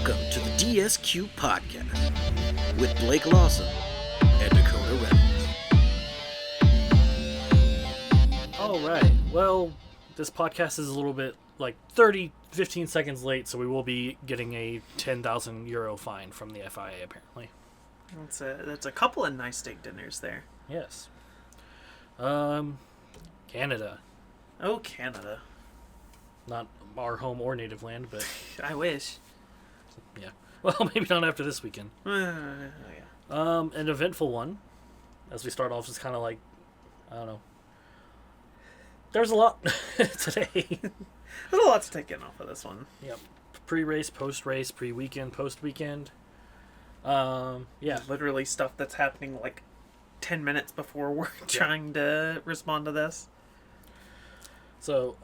Welcome to the DSQ podcast with Blake Lawson and Dakota Reynolds. All right. Well, this podcast is a little bit like 15 seconds late, so we will be getting a 10,000 euro fine from the FIA apparently. That's a couple of nice steak dinners there. Yes. Canada. Oh, Canada. Not our home or native land, but I wish. yeah. Well, maybe not after this weekend. Yeah. An eventful one. As we start off, it's kind of like, I don't know. There's a lot today. There's a lot to take in off of this one. Yep. Pre-race, post-race, pre-weekend, post-weekend. Yeah. Literally stuff that's happening like 10 minutes before we're trying to respond to this. So,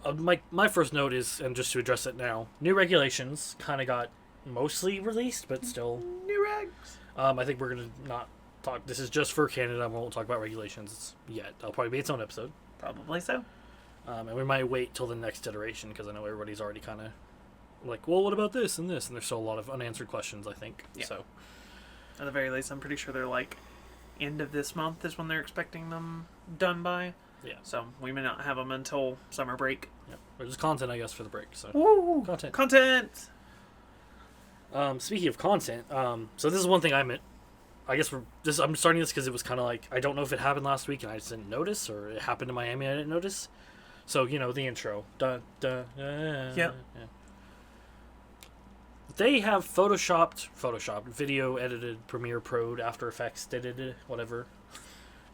my first note is, and just to address it now, new regulations kind of got mostly released, but still... New regs. I think we're going to not talk... This is just for Canada. We won't talk about regulations yet. That'll probably be its own episode. Probably so. And we might wait till the next iteration, because I know everybody's already kind of like, well, what about this and this? And there's still a lot of unanswered questions, I think. Yeah. So, at the very least, I'm pretty sure they're like end of this month is when they're expecting them done by. Yeah. So we may not have them until summer break. Yep. Or just content, I guess, for the break. So Woo! Content. Content! Speaking of content, so this is one thing I meant. I guess I'm starting this because it was kind of like, I don't know if it happened last week and I just didn't notice, or it happened in Miami and I didn't notice. So, you know, the intro. Dun, dun, Yep. Yeah. They have photoshopped, video edited, Premiere Pro'd, After Effects, whatever.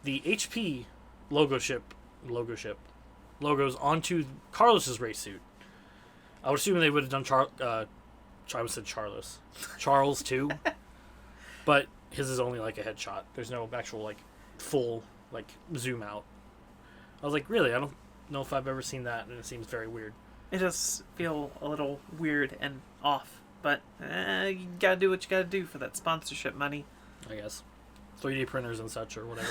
The HP logos onto Carlos's race suit. I would assume they would have done I almost said Charles too, but his is only like a headshot. There's no actual like full like zoom out. I was like, really? I don't know if I've ever seen that, and it seems very weird. It does feel a little weird and off, but you gotta do what you gotta do for that sponsorship money. I guess 3D printers and such or whatever.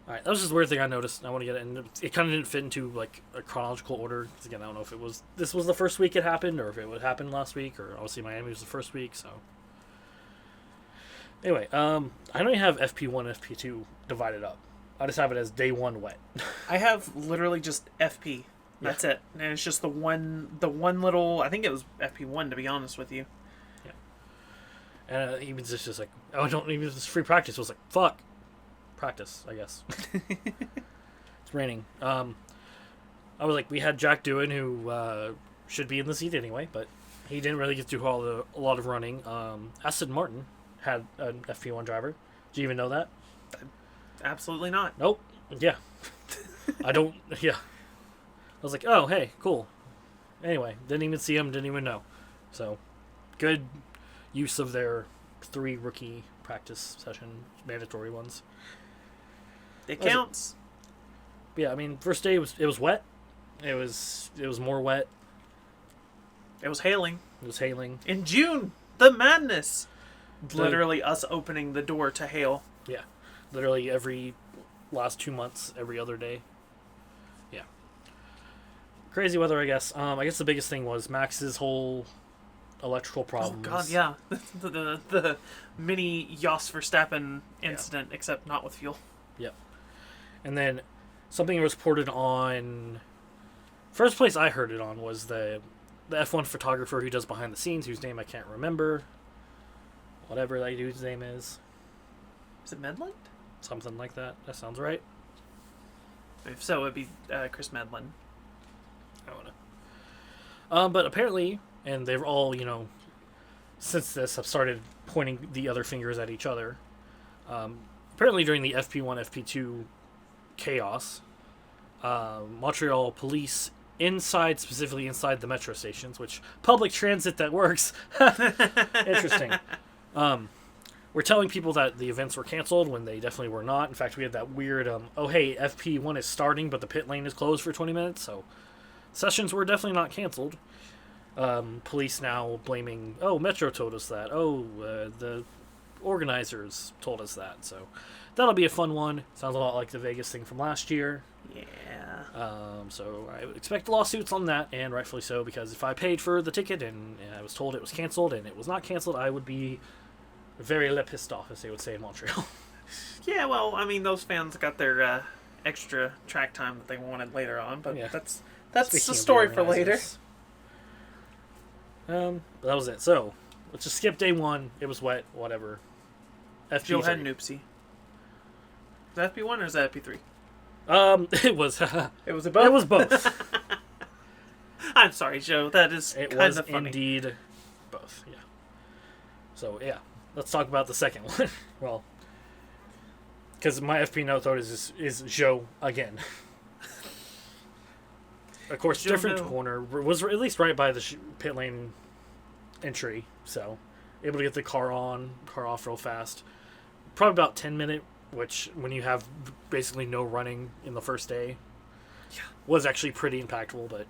All right, that was just a weird thing I noticed. I want to get it, and it kind of didn't fit into like a chronological order. Because again, I don't know if this was the first week it happened, or if it would happen last week, or obviously Miami was the first week. So anyway, I don't even have FP1, FP2 divided up. I just have it as day one wet. I have literally just FP. That's it, and it's just the one little. I think it was FP1 to be honest with you. Yeah. And he was just like, oh, I don't even. This free practice. I was like, fuck. Practice, I guess. It's raining. I was like, we had Jack Doohan, who should be in the seat anyway, but he didn't really get to do a lot of running. Aston Martin had an FP1 driver. Do you even know that? Absolutely not. Nope. Yeah. I don't. Yeah. I was like, oh, hey, cool. Anyway, didn't even see him, didn't even know. So, good use of their 3 rookie practice session mandatory ones. It counts. Yeah, I mean, first day it was wet. It was more wet. It was hailing. It was hailing. In June, the madness. Literally us opening the door to hail. Yeah. Literally every last 2 months, every other day. Yeah. Crazy weather, I guess. I guess the biggest thing was Max's whole electrical problems. Oh god, yeah. the mini Jos Verstappen incident, except not with fuel. Yep. And then something was reported on... First place I heard it on was the F1 photographer who does behind the scenes, whose name I can't remember. Whatever that dude's name is. Is it Medland? Something like that. That sounds right. If so, it'd be Chris Medland. I don't know. But apparently, and they've all, since this have started pointing the other fingers at each other. Apparently during the FP1, FP2 chaos, Montreal police specifically inside the metro stations, which public transit that works. Interesting. We're telling people that the events were canceled when they definitely were not. In fact, we had that weird, oh hey, FP1 is starting, but the pit lane is closed for 20 minutes, so sessions were definitely not canceled. Police now blaming, oh, Metro told us that. Oh, the organizers told us that. So that'll be a fun one. Sounds a lot like the Vegas thing from last year. Yeah. So I would expect lawsuits on that, and rightfully so, because if I paid for the ticket and I was told it was canceled and it was not canceled, I would be very pissed off, as they would say in Montreal. Yeah, well, I mean, those fans got their extra track time that they wanted later on, but Yeah. that's Speaking the of story the for later. organizers. But that was it. So let's just skip day one. It was wet. Whatever. Joe had FP3. an oopsie. Is that FP1 or is that FP3? It was. It was a both? It was both. I'm sorry, Joe. That is It kind was of funny. indeed both. Yeah. So yeah, let's talk about the second one. Well, because my FP note though is Joe again. Of course, Joe different no. corner was at least right by the pit lane entry, so able to get the car off real fast. Probably about 10-minute, which when you have basically no running in the first day, was actually pretty impactful.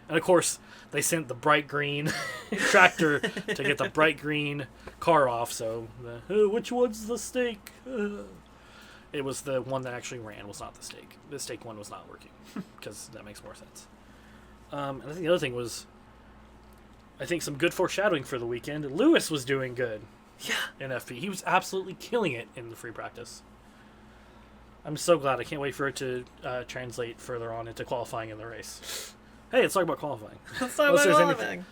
And of course, they sent the bright green tractor to get the bright green car off. So, which one's the stake? It was the one that actually ran, was not the stake. The stake one was not working, because that makes more sense. And I think the other thing was, I think some good foreshadowing for the weekend. Lewis was doing good in FP. He was absolutely killing it in the free practice. I'm so glad. I can't wait for it to translate further on into qualifying in the race. Hey, let's talk about qualifying. Let's talk Unless about there's qualifying. anything-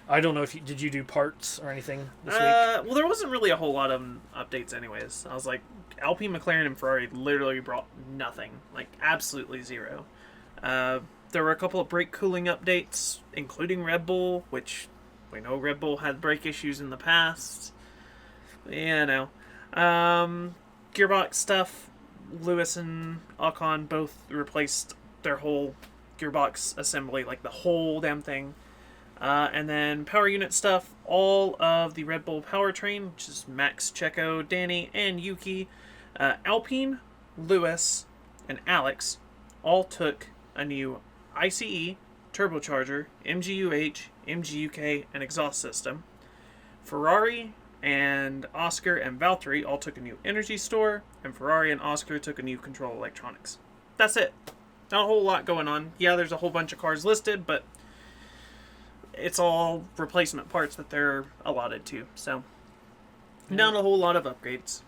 I don't know if did you do parts or anything this week? Well, there wasn't really a whole lot of updates anyways. I was like, Alpine, McLaren, and Ferrari literally brought nothing. Like, absolutely zero. There were a couple of brake cooling updates, including Red Bull, which we know Red Bull had brake issues in the past. Yeah, no. Gearbox stuff, Lewis and Ocon both replaced their whole gearbox assembly, like the whole damn thing. And then power unit stuff, all of the Red Bull powertrain, which is Max, Checo, Danny, and Yuki, Alpine, Lewis, and Alex, all took a new ICE, turbocharger, MGUH, MGUK, and exhaust system. Ferrari and Oscar and Valtteri all took a new energy store, and Ferrari and Oscar took a new control electronics. That's it. Not a whole lot going on. Yeah, there's a whole bunch of cars listed, but it's all replacement parts that they're allotted to, so not a whole lot of upgrades.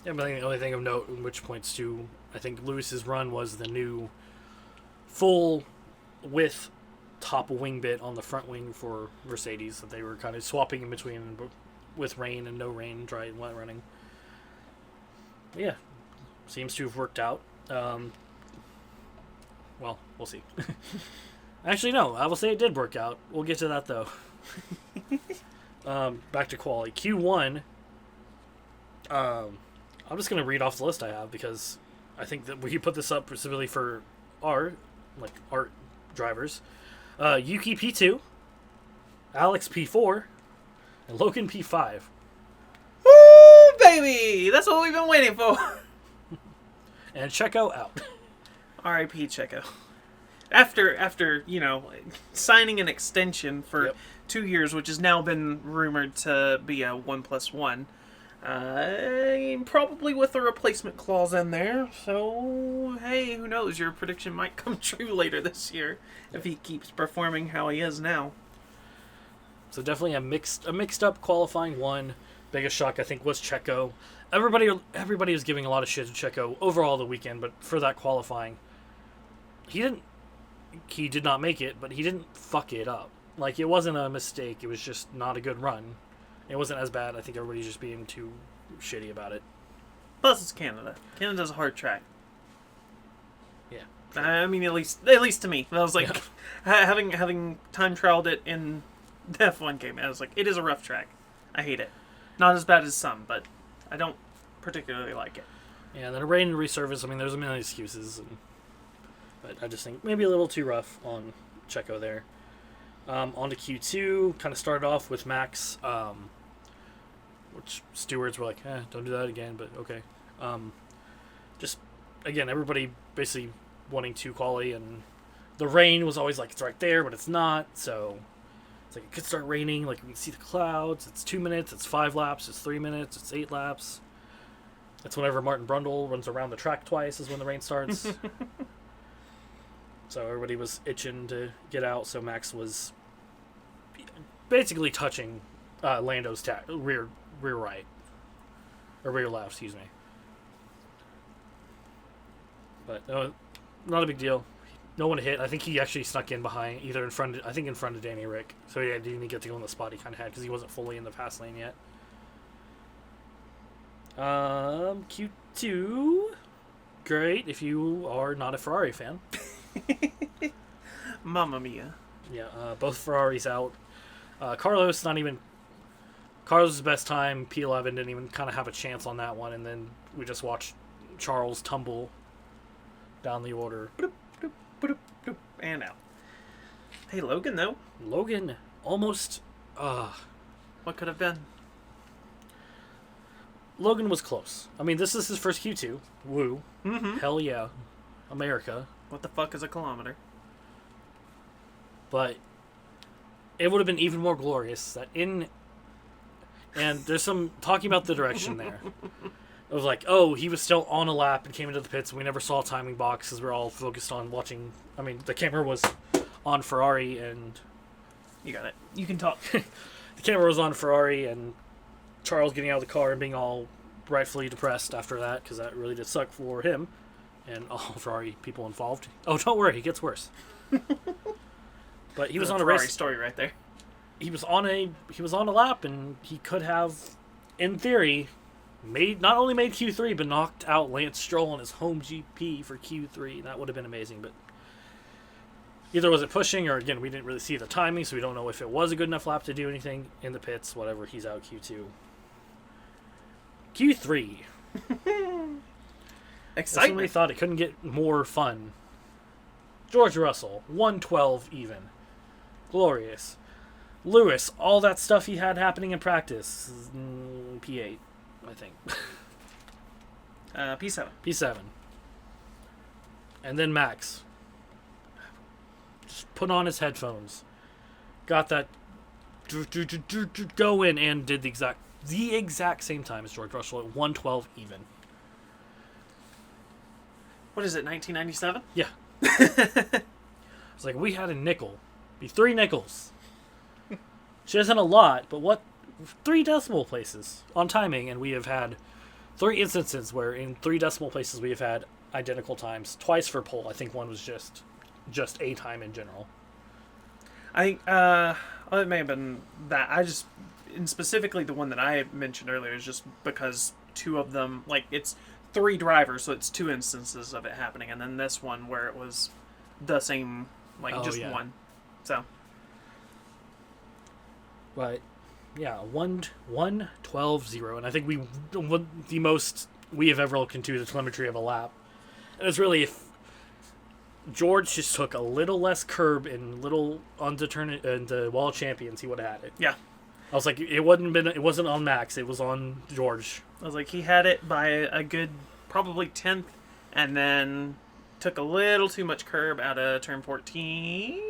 Yeah, but I think the only thing of note, which points to, I think Lewis's run was the new full width top wing bit on the front wing for Mercedes that they were kind of swapping in between with rain and no rain, dry and wet running. But yeah, seems to have worked out. Well, we'll see. Actually, no. I will say it did work out. We'll get to that, though. Back to quali. Q1. I'm just going to read off the list I have because I think that we put this up specifically for our drivers. Yuki P2, Alex P4, and Logan P5. Woo, baby! That's what we've been waiting for. And Checo out. R.I.P. Checo. After signing an extension for 2 years, which has now been rumored to be a 1+1, probably with a replacement clause in there. So hey, who knows? Your prediction might come true later this year if he keeps performing how he is now. So definitely a mixed up qualifying one. Biggest shock I think was Checo. Everybody was giving a lot of shit to Checo overall the weekend, but for that qualifying, he did not make it, but he didn't fuck it up. Like, it wasn't a mistake. It was just not a good run. It wasn't as bad. I think everybody's just being too shitty about it. Plus, it's Canada. Canada's a hard track. Yeah. I mean, at least to me. I was like, having time trialed it in the F1 game, I was like, it is a rough track. I hate it. Not as bad as some, but I don't particularly like it. Yeah, and then a rain and resurface. I mean, there's a million excuses, but I just think maybe a little too rough on Checo there. On to Q2, kind of started off with Max, which stewards were like, don't do that again, but okay. Just, again, everybody basically wanting to quality, and the rain was always like, it's right there, but it's not, so it's like it could start raining, like we can see the clouds, it's 2 minutes, it's 5 laps, it's 3 minutes, it's 8 laps. It's whenever Martin Brundle runs around the track twice is when the rain starts. So everybody was itching to get out, so Max was basically touching Lando's rear right. Or rear left, excuse me. But not a big deal. No one hit. I think he actually snuck in behind, either in front of Danny Rick. So yeah, didn't get to go in the spot he kind of had because he wasn't fully in the fast lane yet. Q2, great if you are not a Ferrari fan. Mamma mia. Yeah, both Ferraris out. Carlos' best time. P11 didn't even kind of have a chance on that one, and then we just watched Charles tumble down the order. And out. Hey, Logan, though. Logan almost... What could have been? Logan was close. I mean, this is his first Q2. Woo. Mm-hmm. Hell yeah. America. What the fuck is a kilometer? But it would have been even more glorious that and there's some talking about the direction there. It was like, oh, he was still on a lap and came into the pits, and we never saw a timing box because we're all focused on watching. I mean, the camera was on Ferrari, and You got it. You can talk. the camera was on Ferrari, and Charles getting out of the car and being all rightfully depressed after that, because that really did suck for him and all Ferrari people involved. Oh, don't worry, it gets worse. But he was on a Ferrari race story right there. He was on a lap, and he could have, in theory, not only made Q3 but knocked out Lance Stroll on his home GP for Q3. That would have been amazing, but either was it pushing, or again, we didn't really see the timing, so we don't know if it was a good enough lap to do anything in the pits. Whatever, he's out Q2. Q3. Excitement. Somebody thought it couldn't get more fun. George Russell, 112 even. Glorious. Lewis, all that stuff he had happening in practice. P8, I think. P7. P7. And then Max. Just put on his headphones. Got that go in and did the exact same time as George Russell at 112 even. What is it, 1997? Yeah. It's like, we had a nickel. Be 3 nickels. Which isn't a lot, but what? 3 decimal places on timing, and we have had 3 instances where in 3 decimal places we have had identical times. Twice for pole. I think one was just a time in general. I think it may have been that. And specifically the one that I mentioned earlier is just because 2 of them, like, it's 3 drivers, so it's 2 instances of it happening, and then this one where it was the same, like, just one. So. But yeah, 1:12.0, and I think the most we have ever looked into the telemetry of a lap. And it's really, if George just took a little less curb and little onto the Wall of Champions, he would have had it. Yeah. I was like, it wasn't on Max, it was on George. I was like, he had it by a good probably 10th, and then took a little too much curb out of turn 14.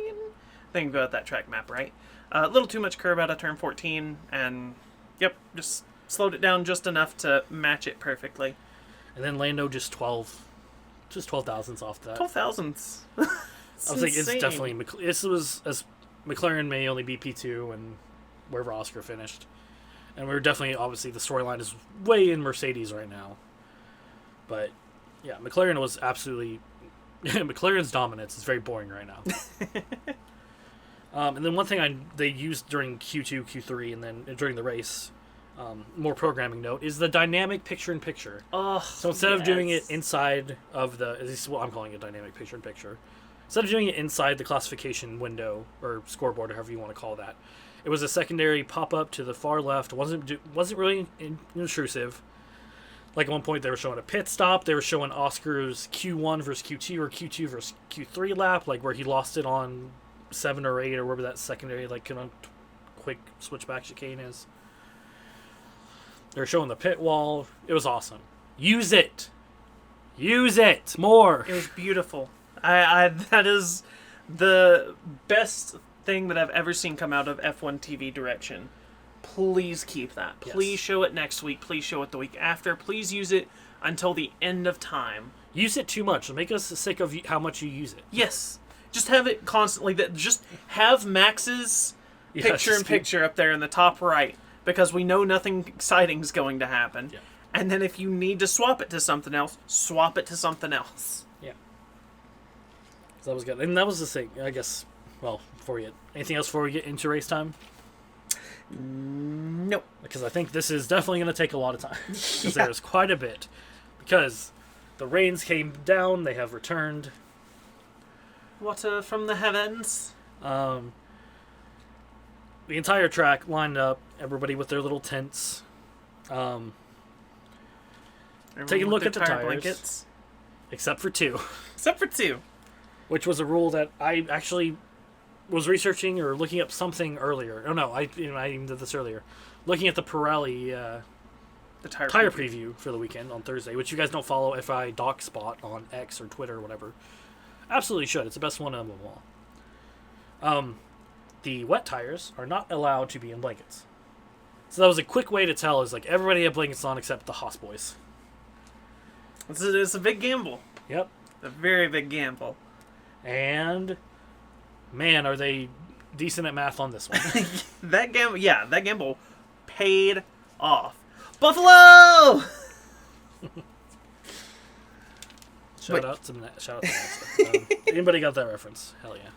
Think about that track map, right? A little too much curb out of turn 14, and yep, just slowed it down just enough to match it perfectly. And then Lando just 12 thousandths off that. 12 thousandths. I was like, it's definitely, this was, as McLaren may only be P2 and wherever Oscar finished. And we're definitely, obviously, the storyline is way in Mercedes right now. But, yeah, McLaren was absolutely, McLaren's dominance is very boring right now. And then one thing they used during Q2, Q3, and then during the race, more programming note, is the dynamic picture-in-picture. Oh, so instead of doing it inside of this is what I'm calling a dynamic picture-in-picture. Instead of doing it inside the classification window, or scoreboard, or however you want to call that, it was a secondary pop-up to the far left. Wasn't really intrusive. Like at one point they were showing a pit stop. They were showing Oscar's Q1 versus Q2 or Q2 versus Q3 lap, like where he lost it on 7 or 8 or wherever that secondary quick switchback chicane is. They were showing the pit wall. It was awesome. Use it more. It was beautiful. That is the best thing that I've ever seen come out of F1 TV direction. Please keep that. Please show it next week. Please show it the week after. Please use it until the end of time. Use it too much. It'll make us sick of how much you use it. Yes. Just have it constantly. Just have Max's picture-in-picture up there in the top right, because we know nothing exciting is going to happen. Yeah. And then if you need to swap it to something else, swap it to something else. Yeah. So that was good. And that was the thing, I guess. Well, before we get... Anything else before we get into race time? Nope. Because I think this is definitely going to take a lot of time. Because there's quite a bit. Because the rains came down, they have returned. Water from the heavens. The entire track lined up, everybody with their little tents. Taking a look at the tires. Blankets. Except for 2. Except for 2. Which was a rule that I actually was researching or looking up something earlier. Oh no, I even did this earlier. Looking at the Pirelli the tire preview for the weekend on Thursday, which you guys don't follow FI Doc Spot on X or Twitter or whatever. Absolutely should. It's the best one of them all. The wet tires are not allowed to be in blankets. So that was a quick way to tell, is like everybody had blankets on except the Haas boys. It's a big gamble. Yep. A very big gamble. And man, are they decent at math on this one. That gamble paid off. Buffalo! Shout out to Nancy. Anybody got that reference? Hell yeah.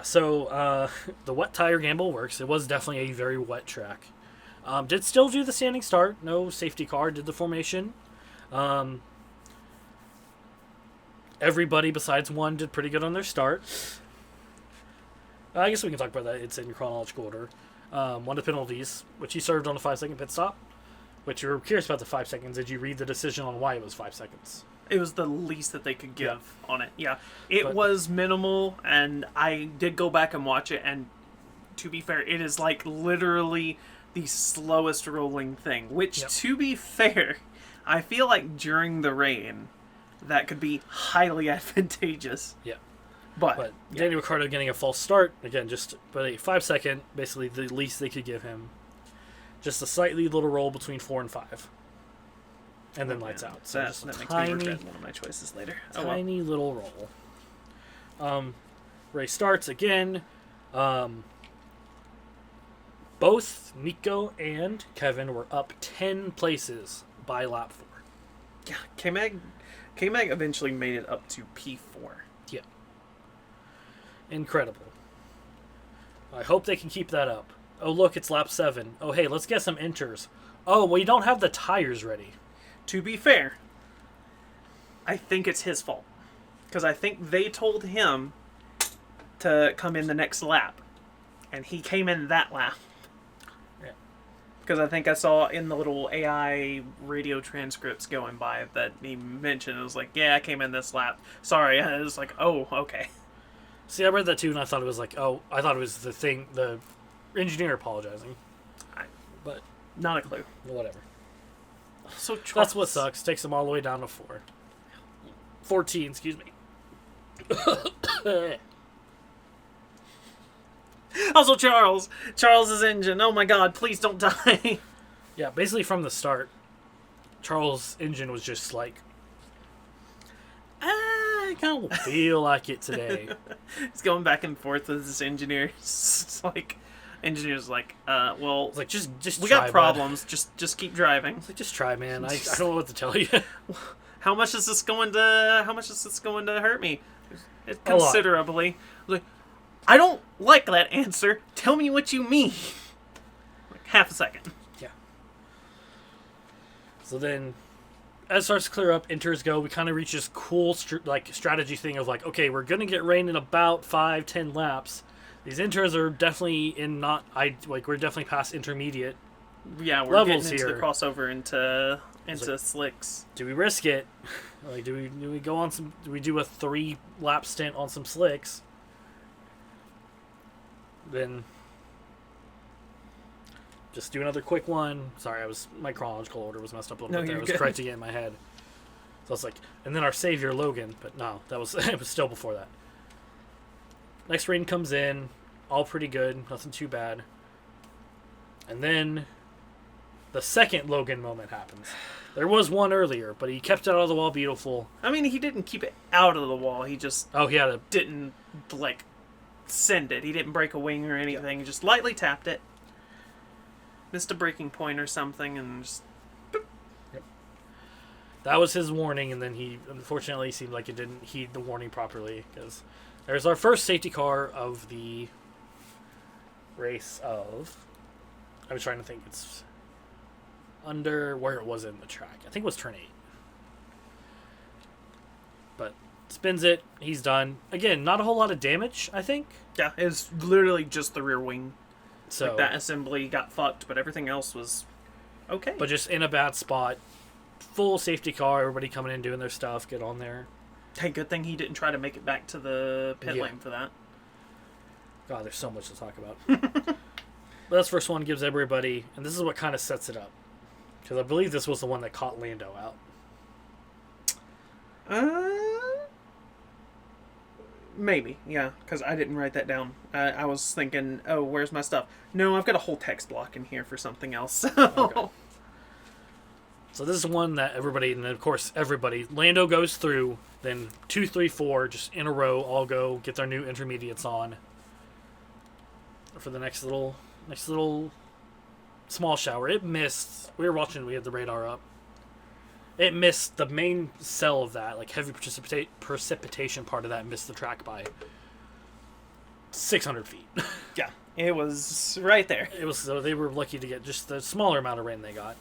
So the wet tire gamble works. It was definitely a very wet track. Did still do the standing start. No safety car. Did the formation. Everybody besides one did pretty good on their start. I guess we can talk about that. It's in chronological order. One of the penalties, which he served on a 5-second pit stop. Which you're curious about the 5 seconds. Did you read the decision on why it was 5 seconds? It was the least that they could give on it. Yeah. It was minimal, and I did go back and watch it, and to be fair, it is like literally the slowest rolling thing. Which, to be fair, I feel like during the rain, that could be highly advantageous. Yeah. But Daniel Ricciardo getting a false start, again, but a 5 second, basically the least they could give him. Just a slightly little roll between 4 and 5. And then lights out. So just that a makes me regret one of my choices later. Tiny little roll. Race starts again. Both Nico and Kevin were up 10 places by lap 4. Yeah, K-Mag eventually made it up to P4. Yeah. Incredible. I hope they can keep that up. Oh, look, it's lap 7. Oh, hey, let's get some inters. Oh, well, you don't have the tires ready. To be fair, I think it's his fault. Because I think they told him to come in the next lap. And he came in that lap. Yeah. Because I think I saw in the little AI radio transcripts going by that he mentioned, it was like, yeah, I came in this lap. Sorry. And it was like, oh, okay. See, I read that too, and I thought it was like, I thought it was the engineer apologizing. But not a clue. Whatever. So Charles, that's what sucks. Takes them all the way down to 4. 14, excuse me. Also, Charles's engine. Oh my God! Please don't die. Yeah, basically from the start, Charles' engine was just like, I don't feel like it today. He's going back and forth with his engineer. It's like, engineer's like, well, it's like just we try, got problems. Bud. Just keep driving. It's like, just try, man. I don't know what to tell you. How much is this going to hurt me? Considerably. Like, I don't like that answer. Tell me what you mean. Like half a second. Yeah. So then, as it starts to clear up, inters go. We kind of reach this cool strategy thing of like, okay, we're gonna get rain in about 5-10 laps. These inters are definitely we're definitely past intermediate. Yeah, we're levels getting into here. the crossover into slicks. Do we risk it? Like, do we go on some? Do we do a 3-lap stint on some slicks? Then just do another quick one. Sorry, my chronological order was messed up a little bit there. I was correcting it in my head. So it's like, and then our savior Logan, but no, that was it was still before that. Next rain comes in, all pretty good, nothing too bad. And then the second Logan moment happens. There was one earlier, but he kept it out of the wall beautiful. I mean, he didn't keep it out of the wall. He just he had a... didn't, like, send it. He didn't break a wing or anything. He just lightly tapped it. Missed a breaking point or something, and just... Boop. Yep. That was his warning, and then he, unfortunately, seemed like it didn't heed the warning properly, because there's our first safety car of the race of... I was trying to think. It's under where it was in the track. I think it was turn 8. But spins it. He's done. Again, not a whole lot of damage, I think. Yeah, it was literally just the rear wing. So like, that assembly got fucked, but everything else was okay. But just in a bad spot. Full safety car. Everybody coming in doing their stuff. Get on there. Hey, good thing he didn't try to make it back to the pit lane for that. God, there's so much to talk about. But that's the first one, gives everybody, and this is what kind of sets it up. Because I believe this was the one that caught Lando out. Maybe, yeah, because I didn't write that down. I was thinking, oh, where's my stuff? No, I've got a whole text block in here for something else. So. Okay. So this is one that everybody, and of course everybody, Lando goes through, then 2, 3, 4, just in a row, all go, get their new intermediates on. For the next little small shower. It missed. We were watching. We had the radar up. It missed the main cell of that, like heavy precipitation part of that. Missed the track by 600 feet. Yeah, it was right there. It was, so they were lucky to get just the smaller amount of rain they got.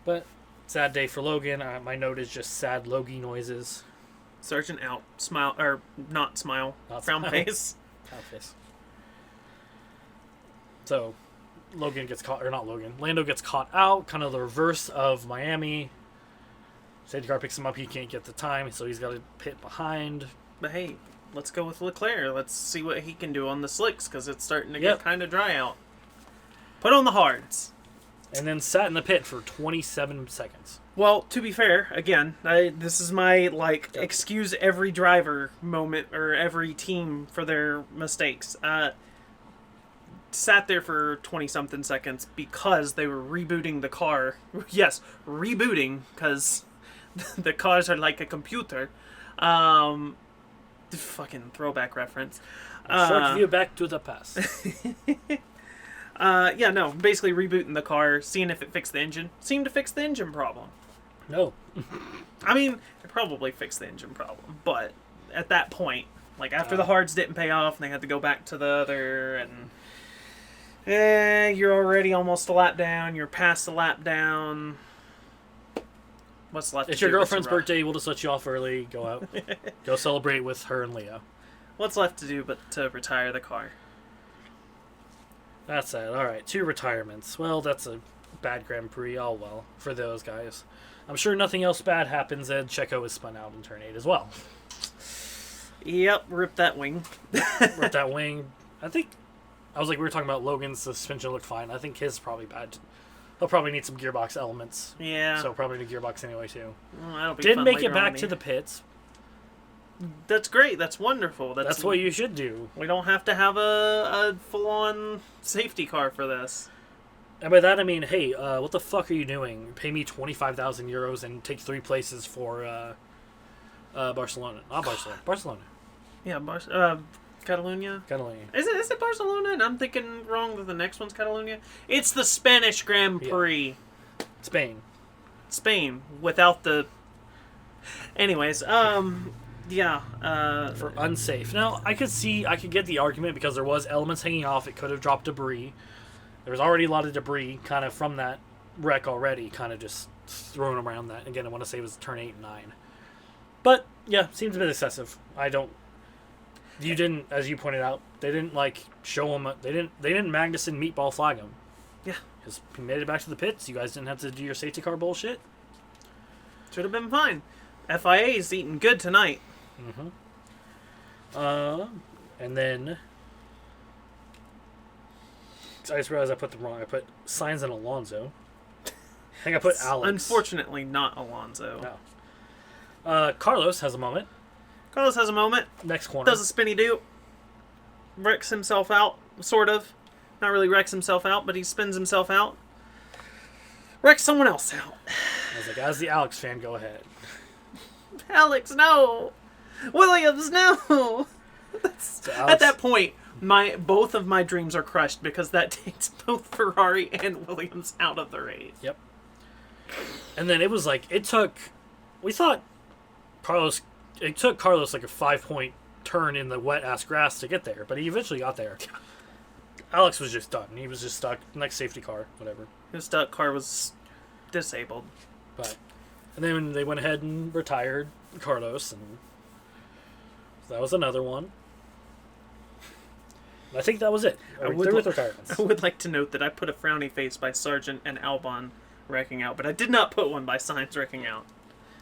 But sad day for Logan. My note is just sad Logie noises. Sergeant out. Smile, or not smile. Frown face. Frown face. So, Logan gets caught, or not Logan, Lando gets caught out, kind of the reverse of Miami. Safety car picks him up, he can't get the time, so he's got to pit behind. But hey, let's go with Leclerc. Let's see what he can do on the slicks, because it's starting to get kind of dry out. Put on the hards. And then sat in the pit for 27 seconds. Well, to be fair, again, this is my, excuse every driver moment, or every team for their mistakes. Sat there for 20-something seconds because they were rebooting the car. Yes, rebooting, because the cars are like a computer. Fucking throwback reference. Short view back to the past. Basically rebooting the car, seeing if it fixed the engine. Seemed to fix the engine problem. No. I mean, it probably fixed the engine problem, but at that point, after the hards didn't pay off, and they had to go back to the other, and you're already almost a lap down, you're past the lap down. What's left? It's your girlfriend's birthday, we'll just let you off early, go out. Go celebrate with her and Leo. What's left to do but to retire the car? That's it. Alright, 2 retirements. Well, that's a bad Grand Prix. Oh well, for those guys. I'm sure nothing else bad happens, and Checo is spun out in turn 8 as well. Yep, rip that wing. Rip that wing. We were talking about Logan's suspension looked fine. I think his is probably bad. He'll probably need some gearbox elements. Yeah. So probably need a gearbox anyway, too. Well, that'll be Didn't fun make later it back on to the pits. That's great. That's wonderful. That's what you should do. We don't have to have a full-on safety car for this. And by that I mean, hey, what the fuck are you doing? Pay me 25,000 euros and take 3 places for Barcelona. Not Barcelona. Barcelona. Yeah, Catalonia? Catalonia. Is it Barcelona? And I'm thinking wrong that the next one's Catalonia? It's the Spanish Grand Prix. Yeah. Spain. Without the... Anyways, for unsafe. Now, I could get the argument because there was elements hanging off. It could have dropped debris. There was already a lot of debris kind of from that wreck already, kind of just thrown around that. Again, I want to say it was turn 8 and 9. But, yeah, seems a bit excessive. You didn't, as you pointed out, they didn't, show him, they didn't Magnussen meatball flag him. Yeah. Because he made it back to the pits. You guys didn't have to do your safety car bullshit. Should have been fine. FIA's eating good tonight. Mm-hmm. And then... I just realized I put them wrong. I put Sainz and Alonso. I think I put Alex. Unfortunately, not Alonso. No. Carlos has a moment. Next corner. Does a spinny do. Wrecks himself out, sort of. Not really wrecks himself out, but he spins himself out. wreck someone else out. I was like, as the Alex fan, go ahead. Alex, no. Williams, no. So At that point, both of my dreams are crushed because that takes both Ferrari and Williams out of the race. Yep. And then it was like, it took Carlos like a 5-point turn in the wet-ass grass to get there, but he eventually got there. Alex was just done. He was just stuck. Next safety car, whatever. His stuck car was disabled. But, and then they went ahead and retired Carlos, and that was another one. And I think that was it. Through with retirements. I would like to note that I put a frowny face by Sargent and Albon wrecking out, but I did not put one by Sainz wrecking out.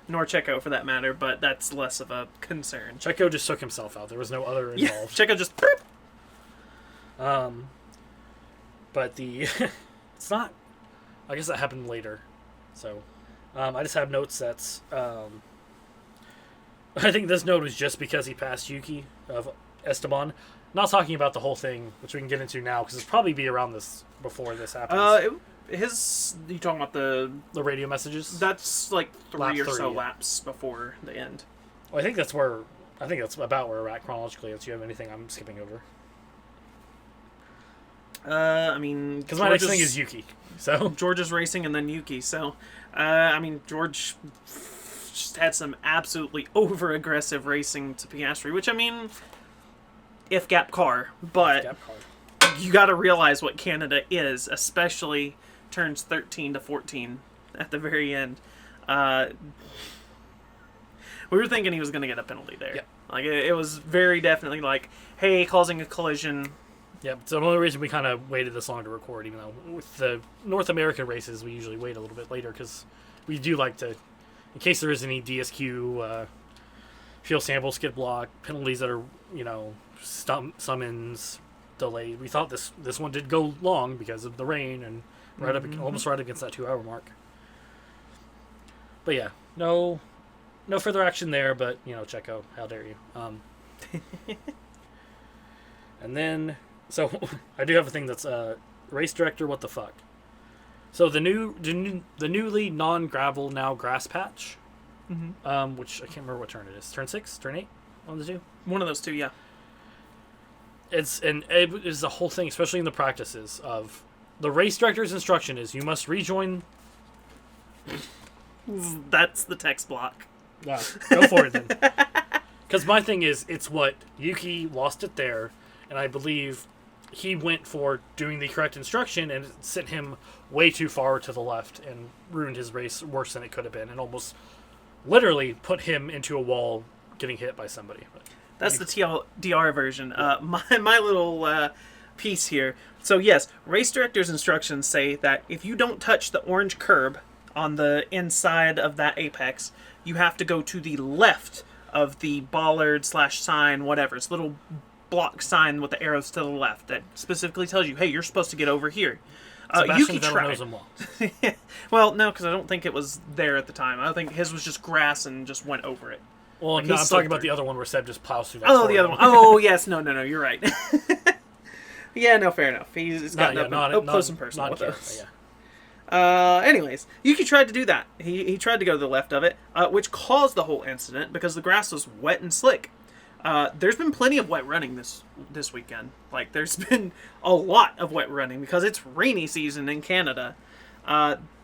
Nor Checo, for that matter, but that's less of a concern. Checo just took himself out. There was no other involved. Yeah, Checo just... But it's not... I guess that happened later. So, I just have notes that's... I think this note was just because he passed Yuki of Esteban. Not talking about the whole thing, which we can get into now, because it's probably be around this before this happens. You talking about the radio messages? That's like three or so yeah. laps before the end. Well, I think that's about where we're at chronologically. Unless you have anything I'm skipping over. I mean, because my next thing is Yuki. So George is racing and then Yuki. So, I mean, George just had some absolutely over-aggressive racing to Piastri, which I mean, if gap car, but you got to realize what Canada is, especially turns 13 to 14 at the very end. We were thinking he was going to get a penalty there. Yep. Like it was very definitely like, hey, causing a collision. Yeah, so the only reason we kind of waited this long to record, even though with the North American races we usually wait a little bit later because we do like to, in case there is any DSQ, fuel sample, skid block, penalties that are, summons, delayed. We thought this one did go long because of the rain and almost right against that 2-hour mark. But yeah, no further action there. But Checo, how dare you? And then so I do have a thing that's race director. What the fuck? So the newly non-gravel now grass patch, which I can't remember what turn it is. Turn 6, turn 8, one of the two. One of those two, yeah. It is the whole thing, especially in the practices of the race director's instruction is you must rejoin. That's the text block. Wow, go for it then. Because my thing is, it's what Yuki lost it there, and I believe he went for doing the correct instruction and it sent him way too far to the left and ruined his race worse than it could have been, and almost literally put him into a wall, getting hit by somebody. But that's the TLDR version. My little piece here. So yes, race director's instructions say that if you don't touch the orange curb on the inside of that apex, you have to go to the left of the bollard / sign, whatever. It's a little block sign with the arrows to the left that specifically tells you, hey, you're supposed to get over here. Yuki tried. Well, no, because I don't think it was there at the time. I think his was just grass and just went over it. Well, like no, I'm talking about the other one where Seb just plows through that. Oh, the other one. Oh, yes. No, you're right. Yeah, no, fair enough. He's got up close and personal with us. Yeah. Anyways, Yuki tried to do that. He tried to go to the left of it, which caused the whole incident because the grass was wet and slick. There's been plenty of wet running this weekend. Like, there's been a lot of wet running because it's rainy season in Canada.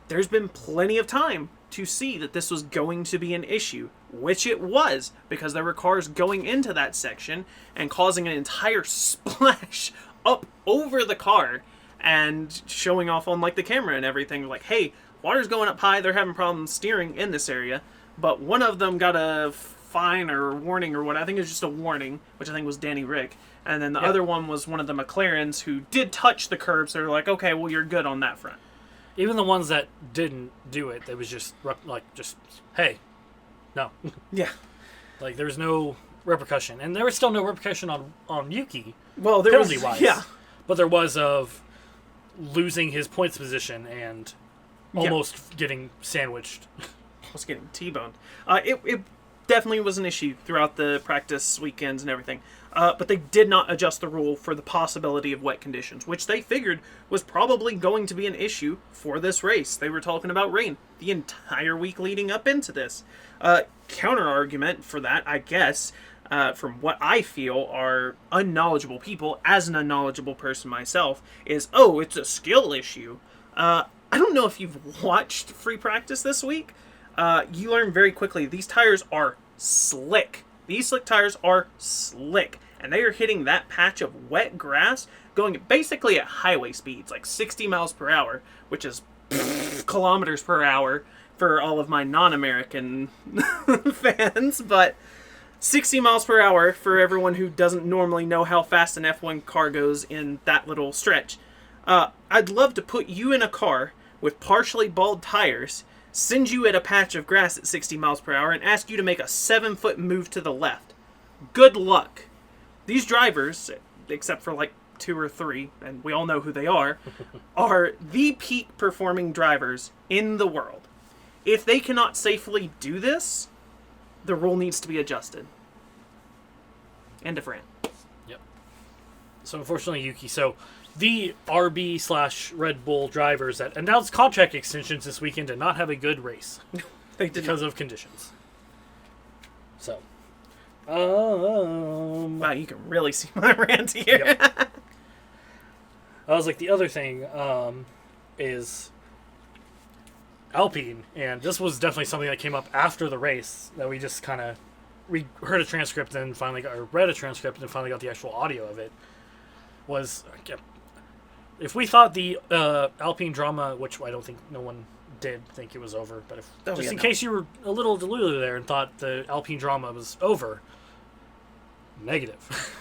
There's been plenty of time to see that this was going to be an issue, which it was, because there were cars going into that section and causing an entire splash up over the car and showing off on, like, the camera and everything, like, hey, water's going up high, they're having problems steering in this area, but one of them got a fine or warning or what, I think it was just a warning, which I think was Danny Rick, and then the other one was one of the McLarens who did touch the curb, so they're like, okay, well, you're good on that front. Even the ones that didn't do it, it was just, hey, no. Yeah. Like, there was no repercussion. And there was still no repercussion on Yuki, well, there penalty-wise. Yeah. But there was of losing his points position and almost getting sandwiched. Almost getting T-boned. definitely was an issue throughout the practice weekends and everything. But they did not adjust the rule for the possibility of wet conditions, which they figured was probably going to be an issue for this race. They were talking about rain the entire week leading up into this. Counter argument for that, I guess, from what I feel are unknowledgeable people, as an unknowledgeable person myself, is, oh, it's a skill issue. I don't know if you've watched free practice this week. You learn very quickly these tires are slick. These slick tires are slick. And they are hitting that patch of wet grass going basically at highway speeds, like 60 miles per hour, which is kilometers per hour for all of my non-American fans, but 60 miles per hour for everyone who doesn't normally know how fast an F1 car goes in that little stretch. I'd love to put you in a car with partially bald tires, send you at a patch of grass at 60 miles per hour, and ask you to make a 7-foot move to the left. Good luck. These drivers, except for like 2 or 3, and we all know who they are the peak performing drivers in the world. If they cannot safely do this, the rule needs to be adjusted. End of rant. Yep. So unfortunately, Yuki, the RB/Red Bull drivers that announced contract extensions this weekend did not have a good race. They did because of conditions. So. Wow, you can really see my rant here. Yep. I was like, the other thing is Alpine, and this was definitely something that came up after the race that we just kind of heard a transcript and finally got, or read a transcript and finally got the actual audio of it. Was if we thought the Alpine drama, which I don't think no one did think it was over, but if in case you were a little delulu there and thought the Alpine drama was over, negative.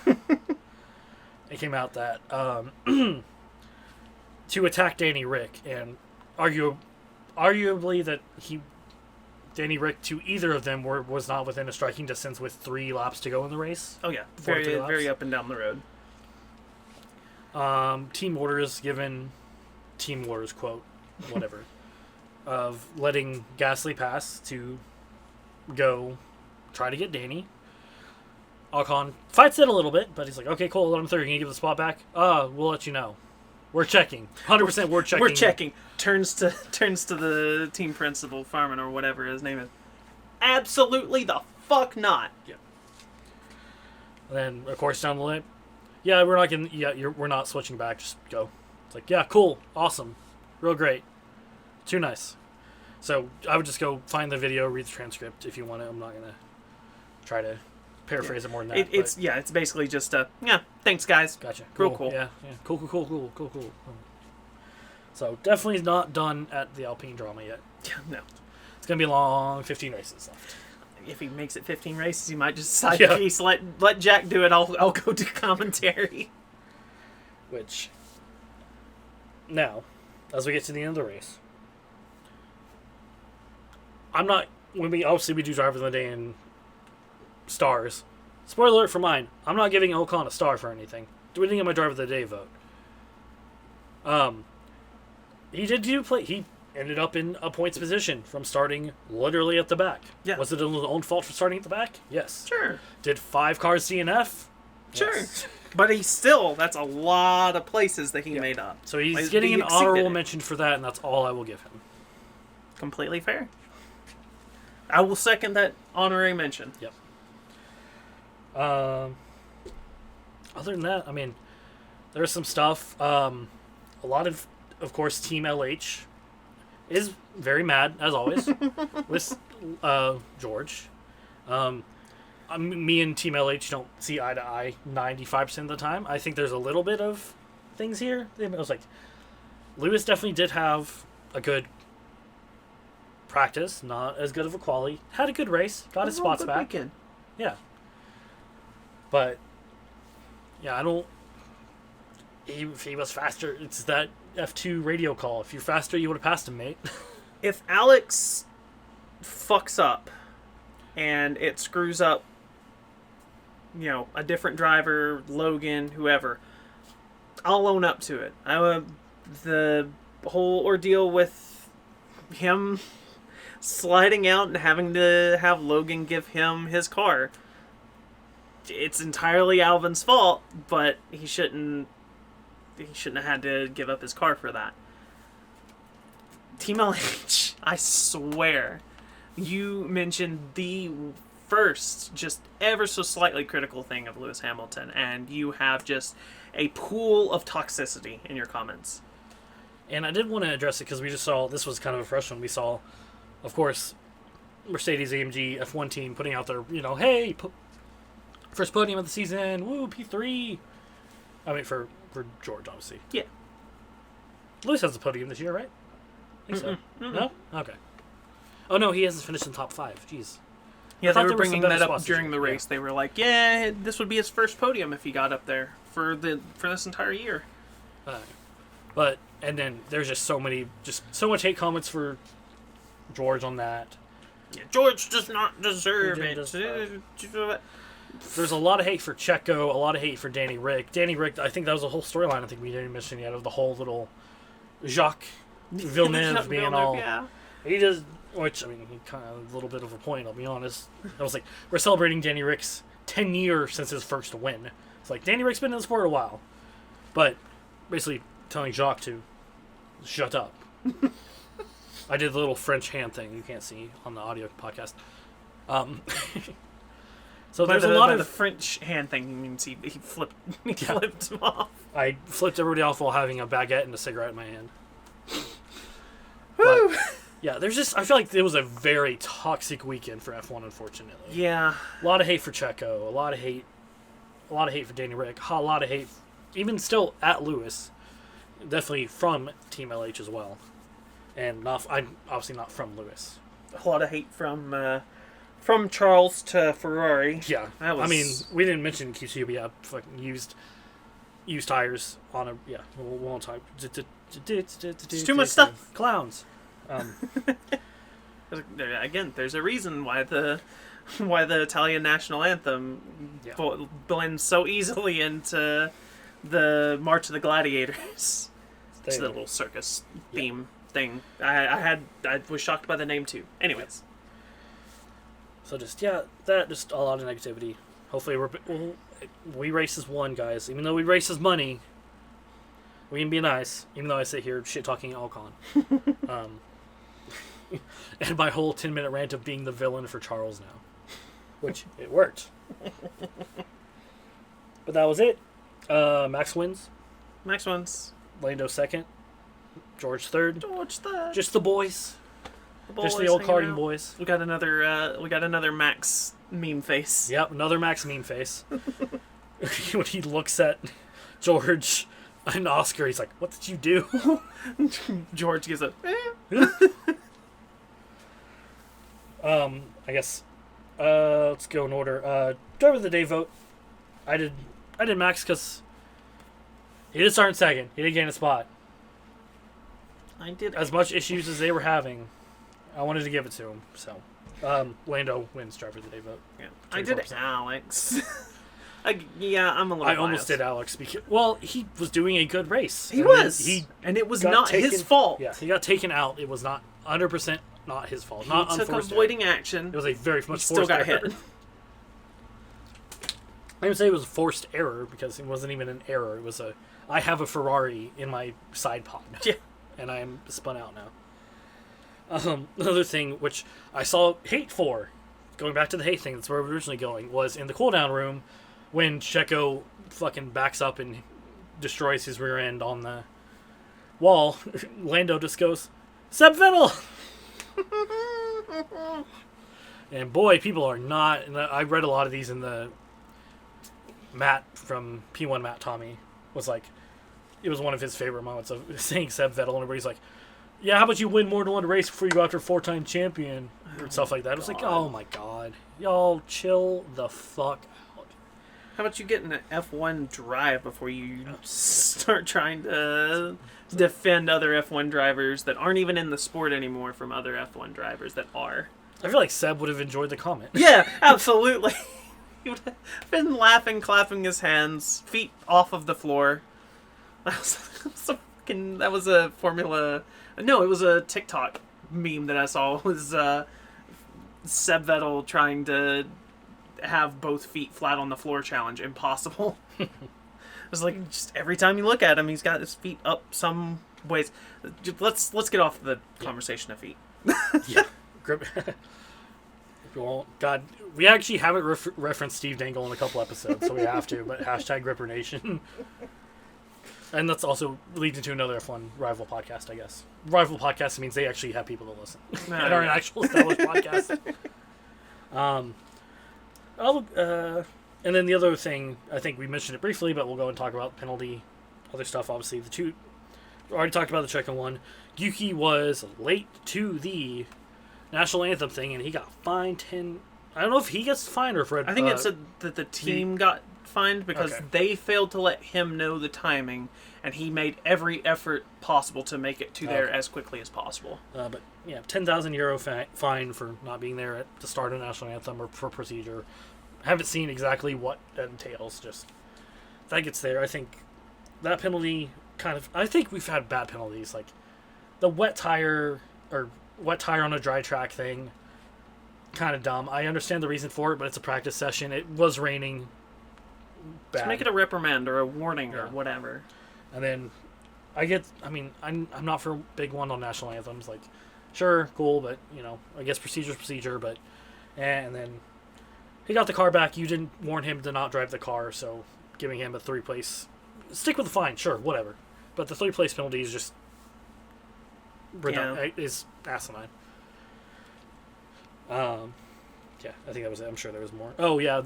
It came out that to attack Danny Rick and arguably that Danny Rick to either of them was not within a striking distance with 3 laps to go in the race. Oh yeah, very up and down the road. Team orders quote whatever of letting Gasly pass to go try to get Danny. Ocon fights it a little bit, but he's like, okay, cool, let him through. Can you give the spot back? We'll let you know. We're checking. 100% we're checking. We're checking. Turns to the team principal, Farman, or whatever his name is. Absolutely the fuck not. Yeah. And then, of course, down the line, yeah, we're not getting. Yeah, we're not switching back. Just go. It's like, yeah, cool, awesome, real great, too nice. So I would just go find the video, read the transcript if you want to. I'm not gonna try to paraphrase it more than that. It's basically just thanks guys. Gotcha. Cool. Cool. Yeah. Cool. So definitely not done at the Alpine drama yet. No. It's gonna be a long 15 races left. If he makes it 15 races, he might just decide case let Jack do it. I'll go do commentary. Which now, as we get to the end of the race, I'm not. When we do driver of the day in stars. Spoiler alert for mine. I'm not giving Ocon a star for anything. We didn't get my driver of the day vote. He ended up in a points position from starting literally at the back. Yeah. Was it his own fault for starting at the back? Yes. Sure. Did 5 cars DNF? Sure. Yes. But that's a lot of places that he made up. So he's getting an honorable mention for that, and that's all I will give him. Completely fair. I will second that honorary mention. Yep. Other than that, I mean, there's some stuff. A lot of course, Team LH is very mad, as always, with George. Me and Team LH don't see eye to eye 95% of the time. I think there's a little bit of things here. I was like, Lewis definitely did have a good practice, not as good of a quali. Had a good race, got his spots back. Weekend. Yeah. But, yeah, I don't... If he was faster, it's that F2 radio call. If you're faster, you would have passed him, mate. If Alex fucks up and it screws up, a different driver, Logan, whoever, I'll own up to it. The whole ordeal with him sliding out and having to have Logan give him his car. It's entirely Alvin's fault, but he shouldn't have had to give up his car for that. Team LH, I swear, you mentioned the first, just ever so slightly critical thing of Lewis Hamilton, and you have just a pool of toxicity in your comments. And I did want to address it because we just saw, this was kind of a fresh one. We saw, of course, Mercedes-AMG F1 team putting out their, hey, first podium of the season, woo, P3. I mean, for George, obviously. Yeah. Lewis has a podium this year, right? I think so. No? Okay. Oh, no, he hasn't finished in top 5. Jeez. Yeah, they were there were some bringing better that up spots during this the year. race. They were like, yeah, this would be his first podium if he got up there for this entire year. But, and then there's just so much hate comments for George on that. Yeah, George does not deserve it. There's a lot of hate for Checo, a lot of hate for Danny Rick. Danny Rick, I think that was a whole storyline I think we didn't mention yet of the whole little Jacques Villeneuve being all... Yeah. He just... Which, I mean, he kind of a little bit of a point, I'll be honest. I was like, we're celebrating Danny Rick's 10 years since his first win. It's like, Danny Rick's been in the sport a while. But, basically telling Jacques to shut up. I did the little French hand thing you can't see on the audio podcast. So there's a lot of the French hand thing. You can see he flipped him off. I flipped everybody off while having a baguette and a cigarette in my hand. Woo! But, yeah, there's just, I feel like it was a very toxic weekend for F1, unfortunately. Yeah. A lot of hate for Checo, a lot of hate for Danny Rick, a lot of hate, even still at Lewis, definitely from Team LH as well, and I'm obviously not from Lewis. A lot of hate from Charles to Ferrari. Yeah, I mean, we didn't mention Q2, but yeah, fucking used tires on a we won't talk. It's too much stuff. Clowns. Again, there's a reason why the Italian national anthem blends so easily into the March of the Gladiators. It's the little circus theme thing. I was shocked by the name too. Anyways, so just a lot of negativity. Hopefully we race as one, guys. Even though we race as money, we can be nice. Even though I sit here shit talking Alcon. And my whole 10-minute rant of being the villain for Charles now. Which, it worked. But that was it. Max wins. Lando second. George third. Just the boys. Just the old karting boys. We got another Max meme face. Yep, another Max meme face. When he looks at George and Oscar, he's like, "What did you do?" George gives a I guess let's go in order. Driver of the day vote. I did Max because he did start in second. He did gain a spot. I did as much issues as they were having. I wanted to give it to him. So Lando wins driver of the day vote. Yeah. I did Alex. I'm a little I biased. almost did Alex because he was doing a good race. And it was not his fault. Yeah, he got taken out. It was not 100% not his fault. He not took unforced avoiding error. action. It was a very much still forced got error. hit. I would say it was a forced error because it wasn't even an error. It was I have a Ferrari in my side pod. Yeah. And I am spun out now. Another thing which I saw hate for, going back to the hate thing, that's where we were originally going, was in the cooldown room when Checo fucking backs up and destroys his rear end on the wall. Lando just goes, "Seb Vettel!" And boy, people are not... And I read a lot of these in the... Matt from P1 Matt Tommy was like... It was one of his favorite moments of saying Seb Vettel, and everybody's like, "Yeah, how about you win more than one race before you go after 4-time champion?" Or stuff like that. It was like, oh my god. Y'all chill the fuck out. How about you get in an F1 drive before you start trying to defend other F1 drivers that aren't even in the sport anymore from other F1 drivers that are? I feel like Seb would have enjoyed the comment. Yeah, absolutely. He would have been laughing, clapping his hands, feet off of the floor. That was a TikTok meme that I saw was Seb Vettel trying to have both feet flat on the floor challenge. Impossible. It was like, just every time you look at him, he's got his feet up some ways. Let's get off the conversation of feet. Yeah. Grip. Well, God, we actually haven't referenced Steve Dangle in a couple episodes, so we have to, but hashtag Gripper Nation. And that's also leading to another fun rival podcast, I guess. Rival podcast means they actually have people to listen. And are an actual established podcast. And then the other thing, I think we mentioned it briefly, but we'll go and talk about penalty, other stuff, obviously. We already talked about the second one. Yuki was late to the national anthem thing, and he got fined 10... I don't know if he gets fined or if Red... I think it said that the team got fined because they failed to let him know the timing, and he made every effort possible to make it to there as quickly as possible. But yeah, €10,000 fine for not being there at the start of the national anthem or for procedure. I haven't seen exactly what that entails. Just if that gets there, I think that penalty I think we've had bad penalties, like the wet tire on a dry track thing. Kind of dumb. I understand the reason for it, but it's a practice session. It was raining. Bad. Just make it a reprimand or a warning or whatever. And then I'm not for a big one on national anthems. Like, sure, cool, but I guess procedure's procedure. But and then he got the car back. You didn't warn him to not drive the car, so giving him a 3-place, stick with the fine, sure, whatever. But the 3-place penalty is just is asinine. Yeah, I think that was it. I'm sure there was more. Oh yeah,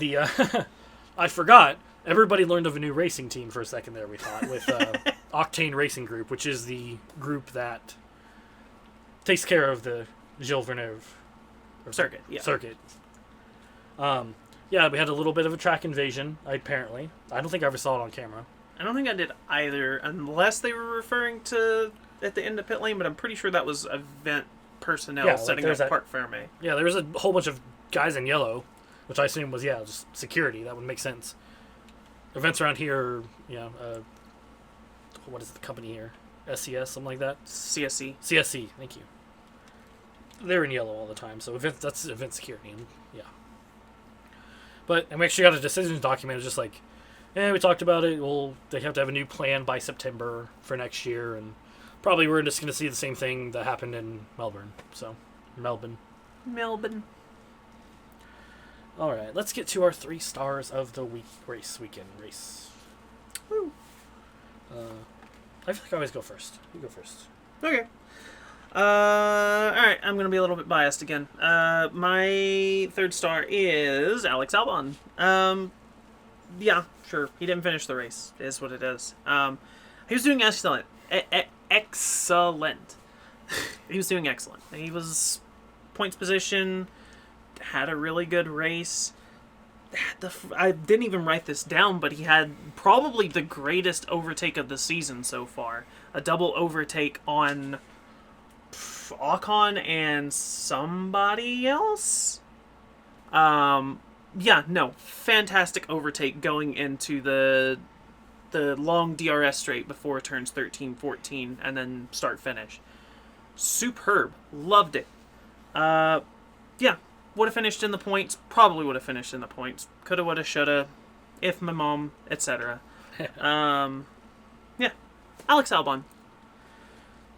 I forgot. Everybody learned of a new racing team for a second there, we thought, with Octane Racing Group, which is the group that takes care of the Gilles Villeneuve circuit. Yeah. Circuit. Yeah, we had a little bit of a track invasion, apparently. I don't think I ever saw it on camera. I don't think I did either, unless they were referring to at the end of pit lane, but I'm pretty sure that was event personnel setting up Parc Ferme. Yeah, there was a whole bunch of guys in yellow, which I assume was, just security. That would make sense. Events around here, what is the company here? SCS, something like that? CSC. CSC, thank you. They're in yellow all the time, so that's event security, and yeah. But we actually got a decision document. It's just like, we talked about it. Well, they have to have a new plan by September for next year, and probably we're just going to see the same thing that happened in Melbourne. So, Melbourne. All right, let's get to our 3 stars of the weekend race. Woo. I feel like I always go first. You go first. Okay. Alright, I'm going to be a little bit biased again. My 3rd star is Alex Albon. Yeah, sure. He didn't finish the race. It is what it is. He was doing excellent. Excellent. He was doing excellent. He was points position, had a really good race. I didn't even write this down, but he had probably the greatest overtake of the season so far. A double overtake on Ocon and somebody else? Fantastic overtake going into the long DRS straight before turns 13, 14, and then start finish. Superb. Loved it. Would have finished in the points. Probably would have finished in the points. Coulda, woulda, shoulda. If my mom, etc. Alex Albon.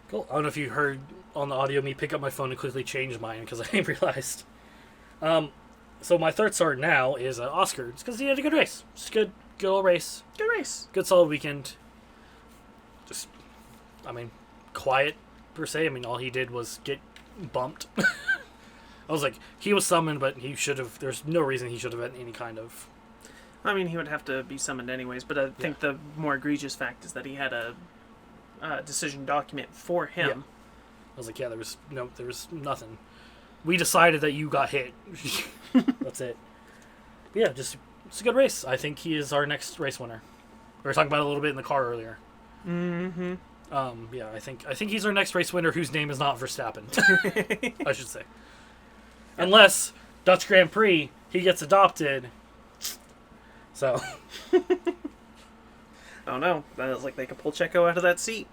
Cool. I don't know if you heard on the audio me pick up my phone and quickly change mine because I realized. So my 3rd star now is Oscar. It's because he had a good race. Just good old race. Good race. Good solid weekend. Just, quiet per se. All he did was get bumped. I was like, he was summoned, but he should have. There's no reason he should have had any kind of. He would have to be summoned anyways. But I think the more egregious fact is that he had a decision document for him. Yeah. I was like, there was nothing. We decided that you got hit. That's it. But yeah, it's a good race. I think he is our next race winner. We were talking about it a little bit in the car earlier. Mm-hmm. I think he's our next race winner whose name is not Verstappen. I should say. Unless Dutch Grand Prix, he gets adopted. So. Oh no, that was like they could pull Checo out of that seat.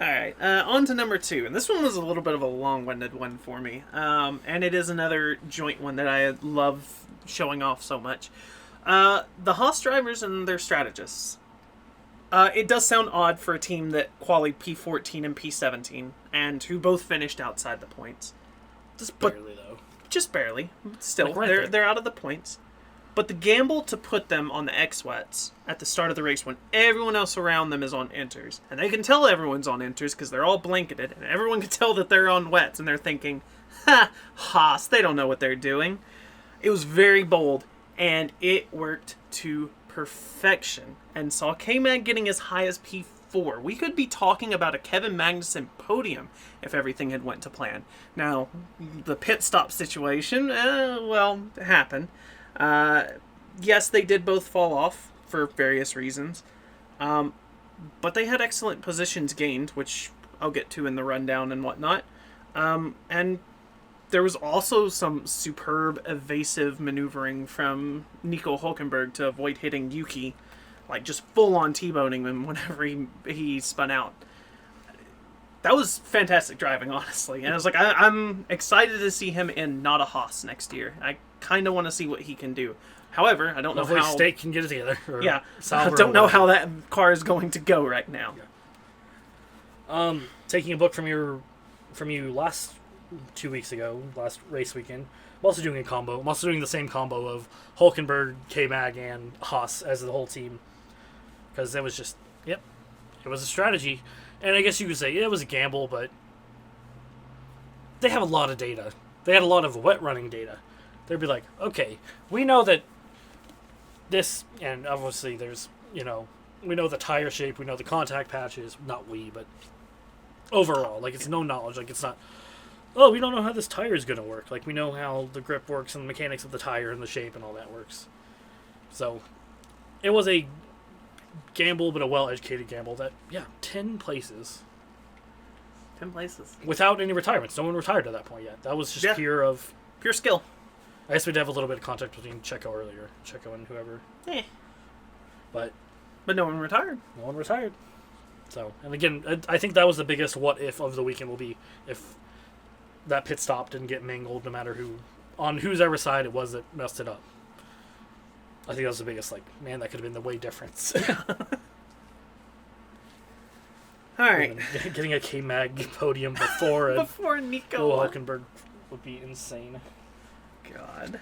All right, on to number 2, and this one was a little bit of a long-winded one for me, and it is another joint one that I love showing off so much. The Haas drivers and their strategists. It does sound odd for a team that qualified P14 and P17, and who both finished outside the points. Just barely, though. Just barely. Still, Like right they're out of the points. But the gamble to put them on the X-Wets at the start of the race when everyone else around them is on inters, and they can tell everyone's on inters because they're all blanketed, and everyone can tell that they're on wets, and they're thinking, ha, Haas, they don't know what they're doing. It was very bold, and it worked to perfection, and saw K-Mag getting as high as P4. We could be talking about a Kevin Magnussen podium if everything had went to plan. Now, the pit stop situation, it happened. Yes, they did both fall off for various reasons, but they had excellent positions gained, which I'll get to in the rundown and whatnot. And there was also some superb evasive maneuvering from Nico Hulkenberg to avoid hitting Yuki, like just full-on T-boning him whenever he spun out. That was fantastic driving, honestly. And I was like, I'm excited to see him in not a Haas next year. I kind of want to see what he can do. However, I don't know how... State can get it together. Yeah, I don't know how that car is going to go right now. Yeah. Taking a book from you last 2 weeks ago, last race weekend, I'm also doing a combo. I'm also doing the same combo of Hulkenberg, K-Mag, and Haas as the whole team. Because it was just, it was a strategy. And I guess you could say it was a gamble, but they have a lot of data. They had a lot of wet running data. They'd be like, okay, we know that this, and obviously there's, we know the tire shape, we know the contact patches, not we, but overall, like it's no knowledge, like it's not, oh, we don't know how this tire is going to work. Like we know how the grip works and the mechanics of the tire and the shape and all that works. So it was a gamble, but a well-educated gamble that, 10 places. 10 places. Without any retirements. No one retired at that point yet. That was just pure skill. I guess we'd have a little bit of contact between Checo earlier. Checo and whoever. But no one retired. No one retired. So, and again, I think that was the biggest what if of the weekend will be if that pit stop didn't get mangled no matter on whose ever side it was that messed it up. I think that was the biggest, man, that could have been the way difference. All right. Getting a K-Mag podium before Nico Hulkenberg would be insane. God.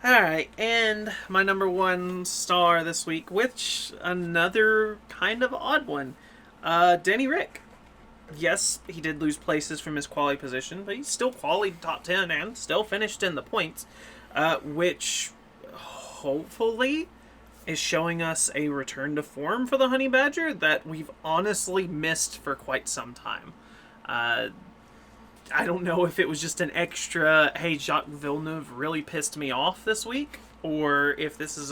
All right, and my number 1 star this week, which another kind of odd one, Danny Rick. Yes, he did lose places from his quali position, but he still qualied top 10 and still finished in the points, which hopefully is showing us a return to form for the Honey Badger that we've honestly missed for quite some time. I don't know if it was just an extra, hey, Jacques Villeneuve really pissed me off this week, or if this is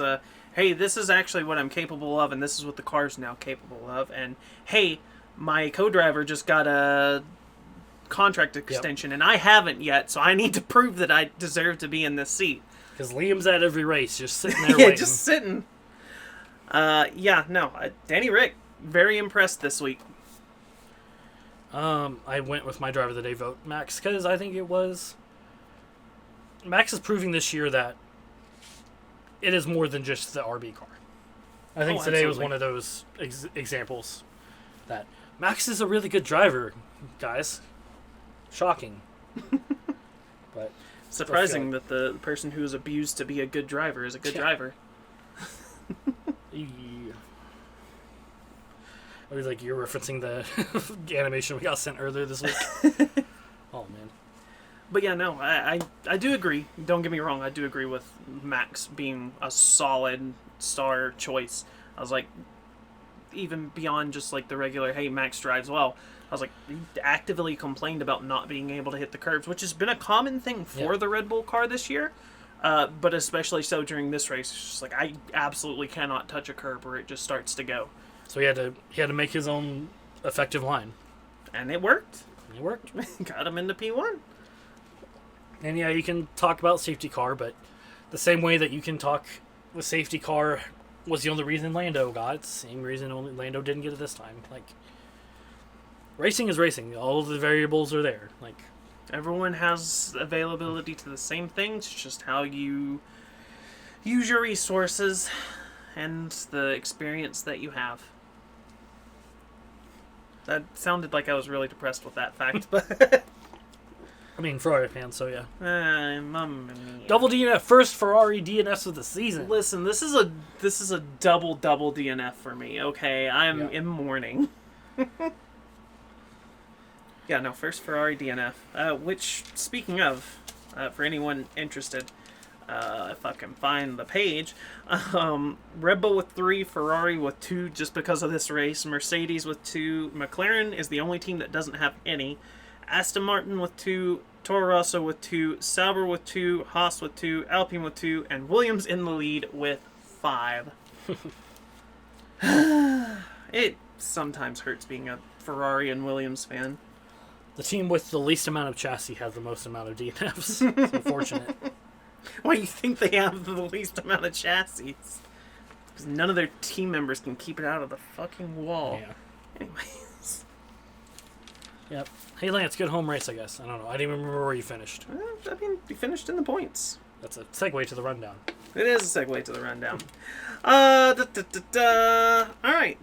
hey, this is actually what I'm capable of, and this is what the car's now capable of, and hey, my co-driver just got a contract extension, and I haven't yet, so I need to prove that I deserve to be in this seat. Because Liam's at every race, just sitting there waiting. Just sitting. Danny Rick, very impressed this week. I went with my driver of the day vote, Max, because I think Max is proving this year that it is more than just the RB car. I think today was one of those examples that Max is a really good driver, guys. Shocking. But surprising that the person who is abused to be a good driver is a good driver. I was like, you're referencing the animation we got sent earlier this week. Oh, man. But yeah, no, I do agree. Don't get me wrong. I do agree with Max being a solid star choice. I was like, even beyond just the regular, hey, Max drives well. I was like, he actively complained about not being able to hit the curbs, which has been a common thing for the Red Bull car this year. But especially so during this race. It's just I absolutely cannot touch a curb where it just starts to go. So he had to make his own effective line. And it worked. Got him into P1. And yeah, you can talk about safety car, but the same way that you can talk with safety car was the only reason Lando got it, same reason only Lando didn't get it this time. racing is racing. All the variables are there. Like, everyone has availability to the same things, it's just how you use your resources and the experience that you have. That sounded like I was really depressed with that fact, but I mean, Ferrari fan, so yeah. Mamma mia. Double DNF, first Ferrari DNFs of the season. Listen, this is a double DNF for me. Okay, I'm in mourning. Yeah, no, first Ferrari DNF. Which, speaking of, for anyone interested, if I can find the page, Red Bull with 3, Ferrari with 2 just because of this race, Mercedes with 2, McLaren is the only team that doesn't have any, Aston Martin with 2, Toro Rosso with 2, Sauber with 2, Haas with 2, Alpine with 2, and Williams in the lead with 5. It sometimes hurts being a Ferrari and Williams fan. The team with the least amount of chassis has the most amount of DNFs. It's unfortunate. Why do you think they have the least amount of chassis? Because none of their team members can keep it out of the fucking wall. Yeah. Anyways. Yep. Hey, Lance, good home race, I guess. I don't know. I didn't even remember where you finished. I mean, you finished in the points. That's a segue to the rundown. It is a segue to the rundown. Alright,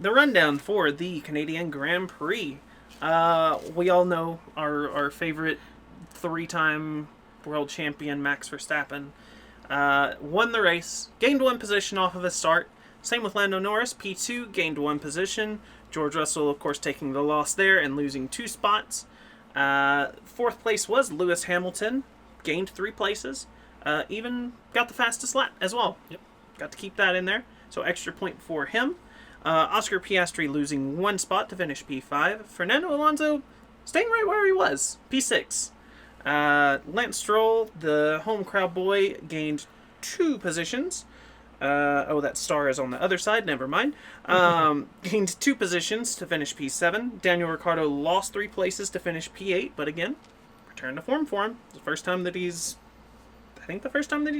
the rundown for the Canadian Grand Prix. We all know our favorite 3-time world champion, Max Verstappen, won the race, gained 1 position off of his start. Same with Lando Norris, P2, gained 1 position. George Russell, of course, taking the loss there and losing 2 spots. 4th place was Lewis Hamilton, gained 3 places. Even got the fastest lap as well. Yep. Got to keep that in there. So extra point for him. Oscar Piastri losing 1 spot to finish P5. Fernando Alonso staying right where he was, P6. Lance Stroll, the home crowd boy, gained 2 positions. That star is on the other side, never mind. Gained 2 positions to finish P7. Daniel Ricciardo lost 3 places to finish P8, but again, return to form for him. It's the first time that he's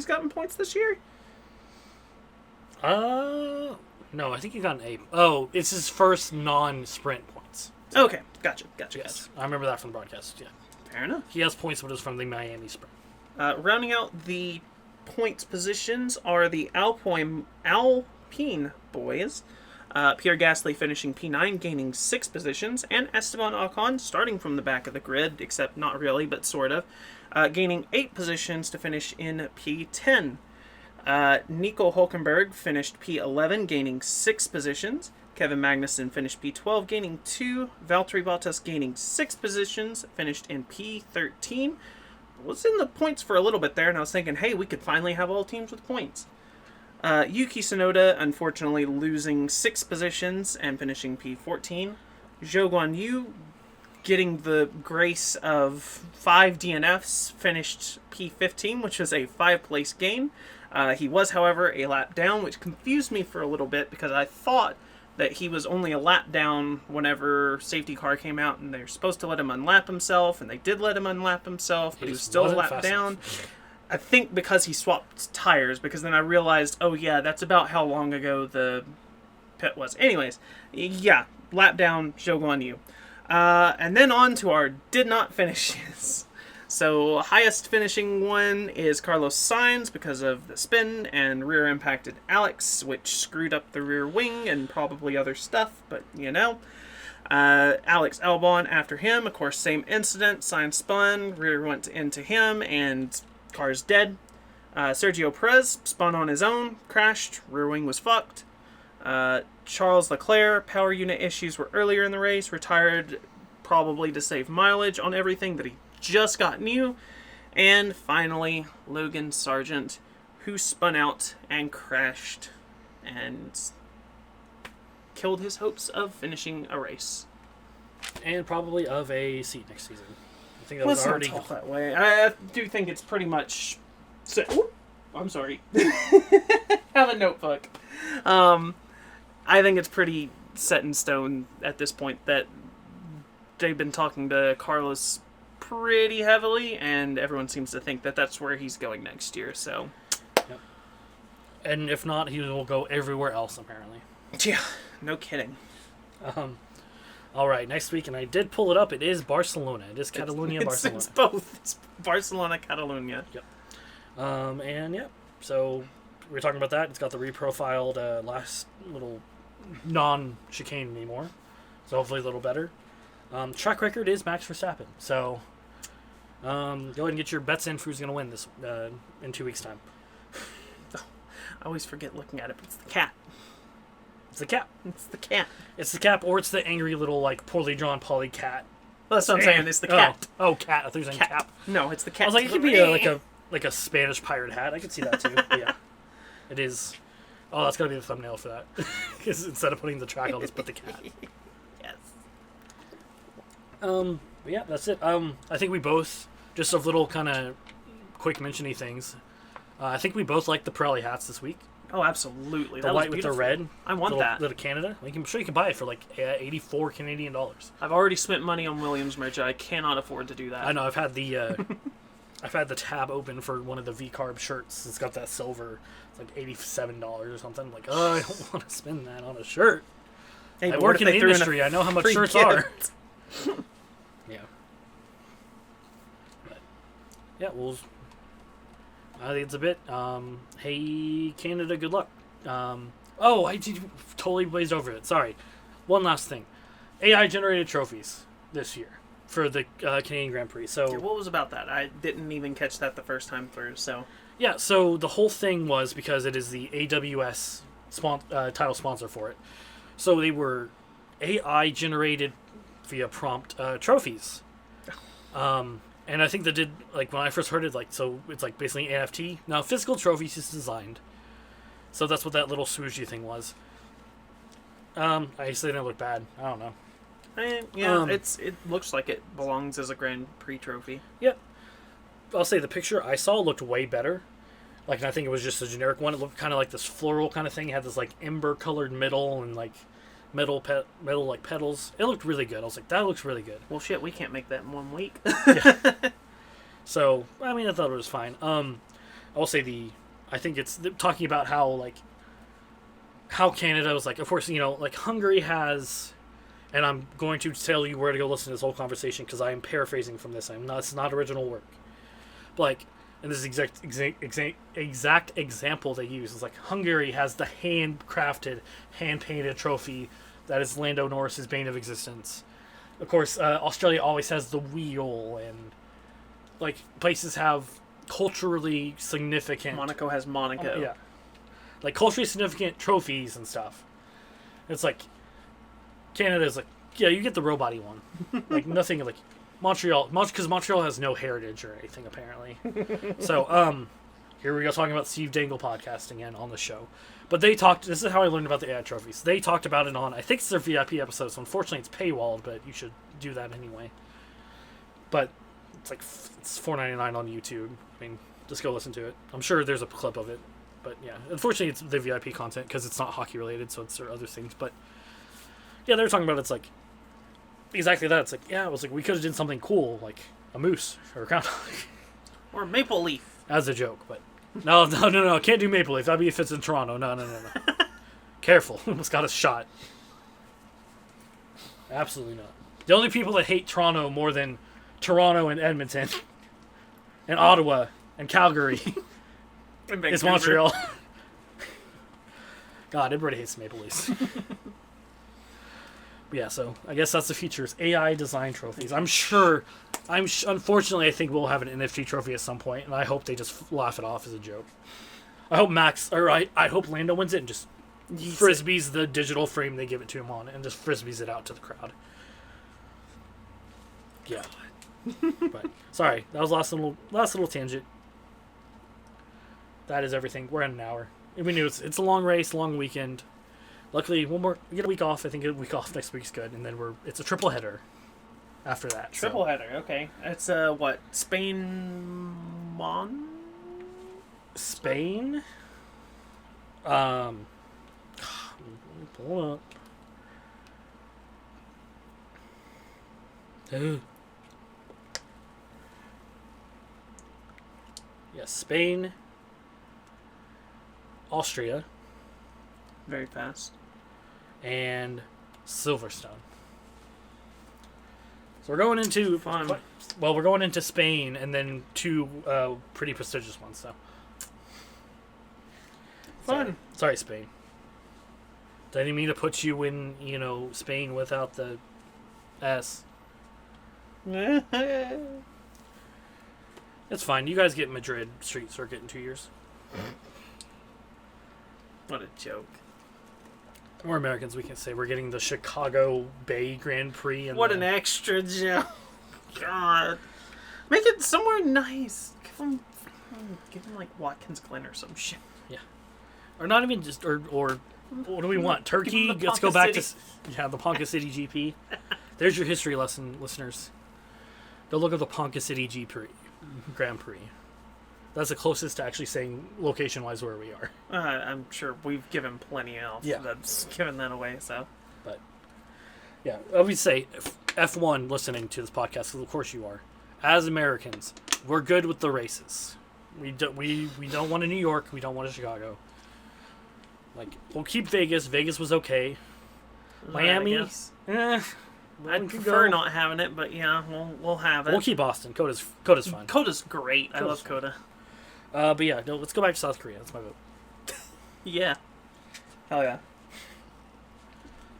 gotten points this year. No, I think he got an A. Oh, it's his first non-sprint points. Okay, gotcha. Yes, I remember that from the broadcast, yeah. Fair enough. He has points, but it's from the Miami sprint. Rounding out the points positions are the Alpine boys. Pierre Gasly finishing P9, gaining 6 positions, and Esteban Ocon starting from the back of the grid, except not really, but sort of, gaining 8 positions to finish in P10. Nico Hülkenberg finished P11, gaining 6 positions. Kevin Magnussen finished P12, gaining 2. Valtteri Bottas gaining 6 positions, finished in P13. Was in the points for a little bit there, and I was thinking, hey, we could finally have all teams with points. Yuki Tsunoda, unfortunately, losing 6 positions and finishing P14. Zhou Guanyu, getting the grace of 5 DNFs, finished P15, which was a 5-place gain. He was, however, a lap down, which confused me for a little bit because I thought that he was only a lap down whenever safety car came out and they're supposed to let him unlap himself, and they did let him unlap himself, but he was still a lap down. I think because he swapped tires, because then I realized, oh yeah, that's about how long ago the pit was. Anyways, yeah, lap down, Zhou Guanyu. And then on to our did not finishes. So highest finishing one is Carlos Sainz because of the spin and rear impacted Alex, which screwed up the rear wing and probably other stuff, but you know. Alex Albon after him, of course, same incident. Sainz spun, rear went into him, and car's dead. Sergio Perez spun on his own, crashed, rear wing was fucked. Charles Leclerc, power unit issues were earlier in the race, retired probably to save mileage on everything that he just got new. And finally, Logan Sargent, who spun out and crashed and killed his hopes of finishing a race. And probably of a seat next season. I think that Let's was already not talk that way. I do think it's pretty much... I'm sorry. Have a notebook. I think it's pretty set in stone at this point that they've been talking to Carlos pretty heavily, and everyone seems to think that that's where he's going next year, so... Yep. And if not, he will go everywhere else, apparently. Yeah, no kidding. All right, next week, and I did pull it up. It is Barcelona. It is Catalunya, Barcelona. It's both. It's Barcelona, Catalunya. Yep. And yeah, so we were talking about that. It's got the reprofiled last little non-chicane anymore, so hopefully a little better. Track record is Max Verstappen, so go ahead and get your bets in for who's going to win this in 2 weeks' time. I always forget looking at it, but it's the cat. It's the cap. It's the cat. It's the cap, or it's the angry little like poorly drawn poly cat. Well, that's what I'm saying. It's the cat. Oh, cat. I thought you were saying cap. No, it's the cat. I was like, it could be like a Spanish pirate hat. I could see that too. But yeah, it is. Oh, that's gotta be the thumbnail for that. Because instead of putting the track, I'll just put the cat. Yes. But yeah, that's it. I think we both just of little kind of quick mention-y things. I think we both like the Pirelli hats this week. Oh, absolutely. The That white was with the beautiful. red. I want that. Little Canada. I'm sure you can buy it for like 84 Canadian dollars. I've already spent money on Williams merch. I cannot afford to do that. I know. I've had the tab open for one of the V-Carb shirts. It's got that silver. It's like $87 or something. I'm like, oh, I don't want to spend that on a shirt. Hey, I but work what in if the they threw industry. I know how much free shirts gift? are. Yeah. But, yeah, well, I think it's a bit. Hey, Canada, good luck. I did totally blazed over it. Sorry. One last thing. AI generated trophies this year for the Canadian Grand Prix. So Yeah, what was about that? I didn't even catch that the first time through. So yeah, so the whole thing was because it is the AWS title sponsor for it. So they were AI generated via prompt trophies. And I think they did, like, when I first heard it, like, so it's like basically NFT. Now, physical trophies is designed. So that's what that little swooshy thing was. I guess they didn't look bad. I don't know. it looks like it belongs as a Grand Prix trophy. Yep. I'll say the picture I saw looked way better. Like, and I think it was just a generic one. It looked kind of like this floral kind of thing. It had this, like, ember-colored middle and, like, metal like petals. It looked really good. I was like, that looks really good. Well, shit, we can't make that in 1 week. Yeah. So, I mean, I thought it was fine. I will say I think it's talking about how Canada was like, of course, like Hungary has, and I'm going to tell you where to go listen to this whole conversation because I am paraphrasing from this. It's not original work. But like, and this is exact example they use is like Hungary has the handcrafted, hand-painted trophy that is Lando Norris's bane of existence. Of course, Australia always has the wheel, and like places have culturally significant. Monaco has Monaco. Yeah, like culturally significant trophies and stuff. It's like Canada's like, yeah, you get the robot-y one, like nothing like. Montreal, because Montreal has no heritage or anything, apparently. So, here we go talking about Steve Dangle podcasting again on the show. But they talked, this is how I learned about the AI trophies. They talked about it on, I think it's their VIP episode, so unfortunately it's paywalled, but you should do that anyway. But it's like, it's $4.99 on YouTube. I mean, just go listen to it. I'm sure there's a clip of it. But yeah, unfortunately it's the VIP content because it's not hockey related, so it's their other things. But yeah, they were talking about it's like, exactly that. It's like, yeah, it was like we could have done something cool, like a moose or a groundhog. Or maple leaf. As a joke, but no, can't do maple leaf. That'd be if it's in Toronto. No. Careful, almost got us shot. Absolutely not. The only people that hate Toronto more than Toronto and Edmonton and Ottawa and Calgary is Montreal. God, everybody hates maple leafs. Yeah, so I guess that's the features. AI design trophies. Unfortunately, I think we'll have an NFT trophy at some point, and I hope they just laugh it off as a joke. I hope I hope Lando wins it and just frisbees the digital frame they give it to him on, and just frisbees it out to the crowd. Yeah. But sorry, that was last little tangent. That is everything. We're at an hour. We knew it's a long race, long weekend. Luckily, we get a week off. I think a week off next week's good, and then it's a triple header after that. Triple header, okay. It's what? Spain? Spain? Pull it up. Yeah, Spain, Austria, Very fast. and Silverstone. So we're going into Fun. Well, we're going into Spain and then two pretty prestigious ones. So Fun. Sorry, Spain. I didn't mean to put you in, Spain without the S. It's fine. You guys get Madrid Street Circuit in 2 years. What a joke. We're Americans. We can say we're getting the Chicago Bay Grand Prix. And What an extra joke. God. Make it somewhere nice. Give him like Watkins Glen or some shit. Or not even just... Or what do we want? Turkey? Give 'em the Let's go Ponca back City. to the Ponca City GP. There's your history lesson, listeners. Go look at the Ponca City Grand Prix. That's the closest to actually saying location-wise where we are. I'm sure we've given plenty else that's given that away, so. But, yeah, I would say F1 listening to this podcast, because of course you are. As Americans, we're good with the races. We don't want a New York. We don't want a Chicago. Like, we'll keep Vegas. Vegas was okay. Miami, I'd prefer not having it, but yeah, we'll have it. We'll keep Boston. Coda's fun. Coda's great. I love Coda. But yeah, no, let's go back to South Korea. That's my vote. Yeah. Hell yeah.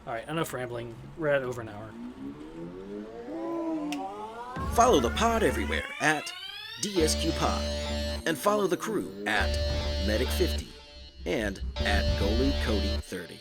All right, enough rambling. We're at over an hour. Follow the pod everywhere at DSQ Pod, and follow the crew at Medic50 and at GoLudeCody30.